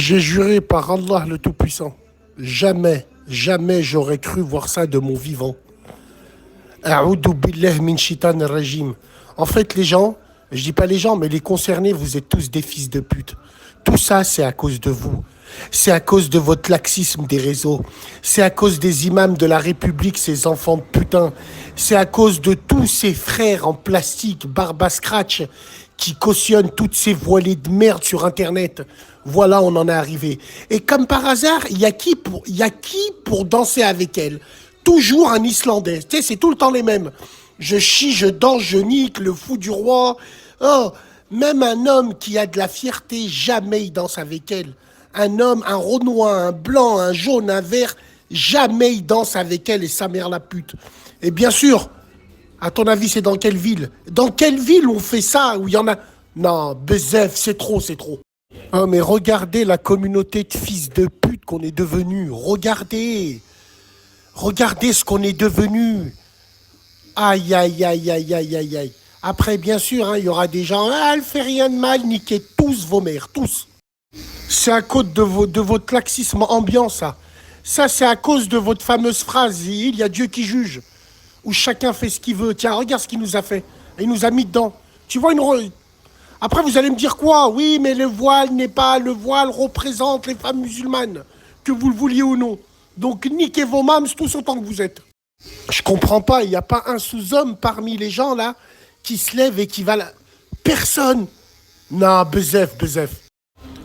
J'ai juré par Allah le Tout-Puissant. Jamais, jamais j'aurais cru voir ça de mon vivant. A'oudou billah min shaitan rajim. En fait, les gens, je dis pas les gens, mais les concernés, vous êtes tous des fils de pute. Tout ça, c'est à cause de vous. C'est à cause de votre laxisme des réseaux. C'est à cause des imams de la République, ces enfants de putain. C'est à cause de tous ces frères en plastique, barbe à scratch, qui cautionnent toutes ces voilées de merde sur Internet. Voilà, on en est arrivé. Et comme par hasard, il y a qui pour danser avec elle? Toujours un Islandais. Tu sais, c'est tout le temps les mêmes. Je chie, je danse, je nique, le fou du roi. Oh, même un homme qui a de la fierté, jamais il danse avec elle. Un homme, un Renoir, un blanc, un jaune, un vert, jamais il danse avec elle et sa mère la pute. Et bien sûr, à ton avis, c'est dans quelle ville? Dans quelle ville on fait ça? Où il y en a... Non, Bezef, c'est trop, c'est trop. Oh, mais regardez la communauté de fils de pute qu'on est devenu. Regardez. Regardez ce qu'on est devenu. Aïe, aïe, aïe, aïe, aïe, aïe, aïe. Après, bien sûr, hein, il y aura des gens, ah, elle fait rien de mal, niquez tous vos mères, tous. C'est à cause de votre laxisme ambiant, ça. Ça, c'est à cause de votre fameuse phrase, il y a Dieu qui juge, où chacun fait ce qu'il veut. Tiens, regarde ce qu'il nous a fait. Il nous a mis dedans. Tu vois Après, vous allez me dire quoi? Oui, mais le voile n'est pas... Le voile représente les femmes musulmanes, que vous le vouliez ou non. Donc, niquez vos mâmes tous autant que vous êtes. Je comprends pas, il n'y a pas un sous-homme parmi les gens, là, qui se lève et qui va là. Personne. Non, Bezef, Bezef.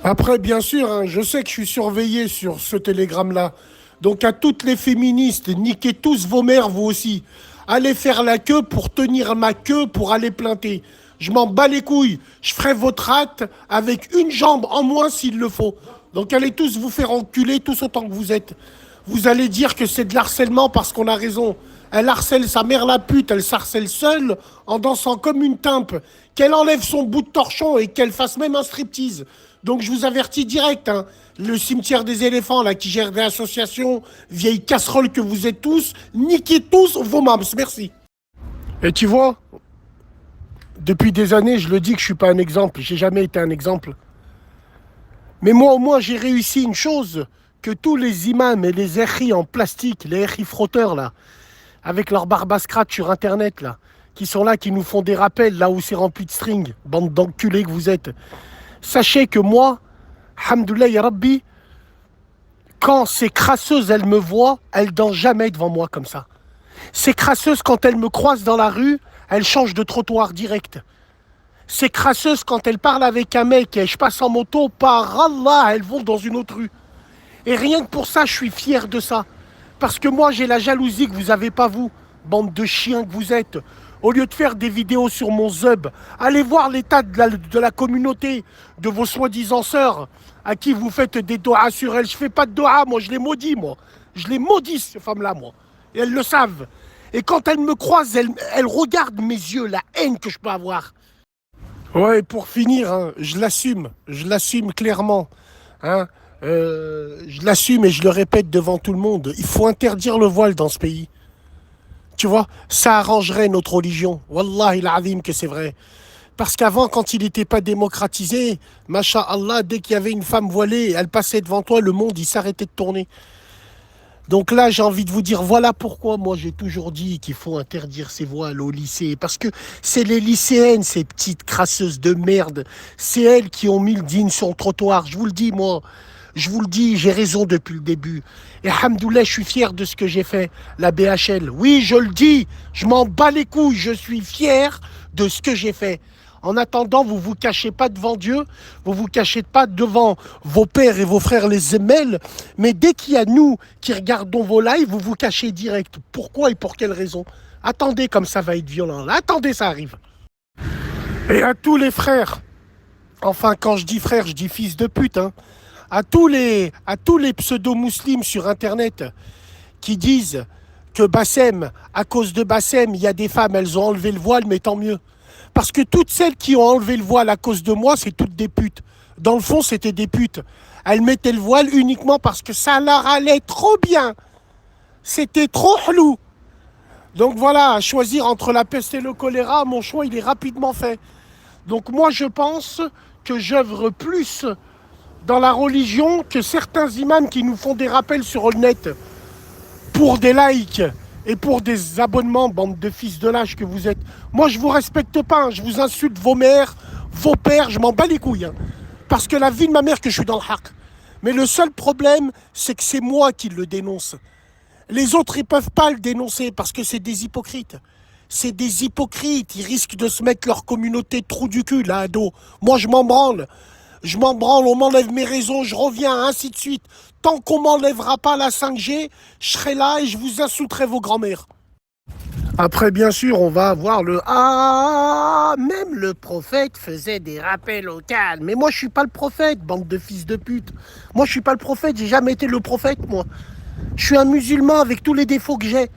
Après, bien sûr, hein, je sais que je suis surveillé sur ce télégramme-là. Donc, à toutes les féministes, niquez tous vos mères, vous aussi. Allez faire la queue pour tenir ma queue pour aller planter. Je m'en bats les couilles. Je ferai votre acte avec une jambe en moins s'il le faut. Donc, allez tous vous faire enculer, tous autant que vous êtes. Vous allez dire que c'est de l'harcèlement parce qu'on a raison. Elle harcèle sa mère la pute, elle s'harcèle seule en dansant comme une timpe. Qu'elle enlève son bout de torchon et qu'elle fasse même un striptease. Donc je vous avertis direct, hein, le cimetière des éléphants là qui gère des associations, vieilles casseroles que vous êtes tous, niquez tous vos mams, merci. Et tu vois, depuis des années, je le dis que je suis pas un exemple, j'ai jamais été un exemple. Mais moi au moins j'ai réussi une chose que tous les imams et les échis en plastique, les échis frotteurs là, avec leur barbe à scratch sur internet là, qui sont là, qui nous font des rappels là où c'est rempli de string, bande d'enculés que vous êtes. Sachez que moi, hamdoulilah ya Rabbi, quand ces crasseuses, elles me voient, elles dansent jamais devant moi comme ça. Ces crasseuses, quand elles me croisent dans la rue, elles changent de trottoir direct. Ces crasseuses, quand elles parlent avec un mec et je passe en moto, par Allah, elles vont dans une autre rue. Et rien que pour ça, je suis fier de ça. Parce que moi, j'ai la jalousie que vous n'avez pas, vous, bande de chiens que vous êtes. Au lieu de faire des vidéos sur mon Zub, allez voir l'état de la communauté, de vos soi-disant sœurs, à qui vous faites des doigts sur elles. Je fais pas de doigts, moi, je les maudis, moi. Je les maudis, ces femmes-là, moi. Et elles le savent. Et quand elles me croisent, elles regardent mes yeux, la haine que je peux avoir. Ouais, pour finir, hein, je l'assume clairement. Hein. Je l'assume et je le répète devant tout le monde. Il faut interdire le voile dans ce pays. Tu vois, ça arrangerait notre religion. Wallahi l'azim que c'est vrai. Parce qu'avant, quand il n'était pas démocratisé, masha'Allah, dès qu'il y avait une femme voilée, elle passait devant toi, le monde, il s'arrêtait de tourner. Donc là, j'ai envie de vous dire, voilà pourquoi moi j'ai toujours dit qu'il faut interdire ces voiles au lycée. Parce que c'est les lycéennes, ces petites crasseuses de merde. C'est elles qui ont mis le digne sur le trottoir. Je vous le dis, moi. Je vous le dis, j'ai raison depuis le début. Et hamdoulilah, je suis fier de ce que j'ai fait, la BHL. Oui, je le dis, je m'en bats les couilles, je suis fier de ce que j'ai fait. En attendant, vous ne vous cachez pas devant Dieu, vous ne vous cachez pas devant vos pères et vos frères les émels, mais dès qu'il y a nous qui regardons vos lives, vous vous cachez direct. Pourquoi et pour quelle raison? Attendez, comme ça va être violent. Là, attendez, ça arrive. Et à tous les frères, enfin quand je dis frères, je dis fils de pute, hein, à tous les pseudo-musulmans sur Internet qui disent que Bassem, à cause de Bassem, il y a des femmes, elles ont enlevé le voile, mais tant mieux. Parce que toutes celles qui ont enlevé le voile à cause de moi, c'est toutes des putes. Dans le fond, c'était des putes. Elles mettaient le voile uniquement parce que ça leur allait trop bien. C'était trop hlou. Donc voilà, à choisir entre la peste et le choléra, mon choix, il est rapidement fait. Donc moi, je pense que j'œuvre plus dans la religion que certains imams qui nous font des rappels sur le net pour des likes et pour des abonnements, bande de fils de lâche que vous êtes. Moi, je vous respecte pas, hein. Je vous insulte vos mères, vos pères, je m'en bats les couilles. Hein. Parce que la vie de ma mère, que je suis dans le haq. Mais le seul problème, c'est que c'est moi qui le dénonce. Les autres, ils peuvent pas le dénoncer parce que c'est des hypocrites. C'est des hypocrites. Ils risquent de se mettre leur communauté trou du cul, là, à dos. Moi, je m'en branle. Je m'en branle, on m'enlève mes réseaux, je reviens, ainsi de suite. Tant qu'on m'enlèvera pas la 5G, je serai là et je vous insulterai vos grands-mères. Après, bien sûr, on va avoir le ah, même le prophète faisait des rappels au calme. Mais moi, je suis pas le prophète, bande de fils de pute. Moi, je suis pas le prophète, j'ai jamais été le prophète, moi. Je suis un musulman avec tous les défauts que j'ai.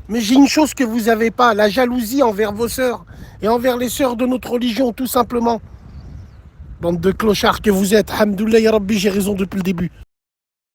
Mais j'ai une chose que vous avez pas, la jalousie envers vos sœurs et envers les sœurs de notre religion, tout simplement. Bande de clochards que vous êtes. Alhamdoulilah, ya Rabbi, j'ai raison depuis le début.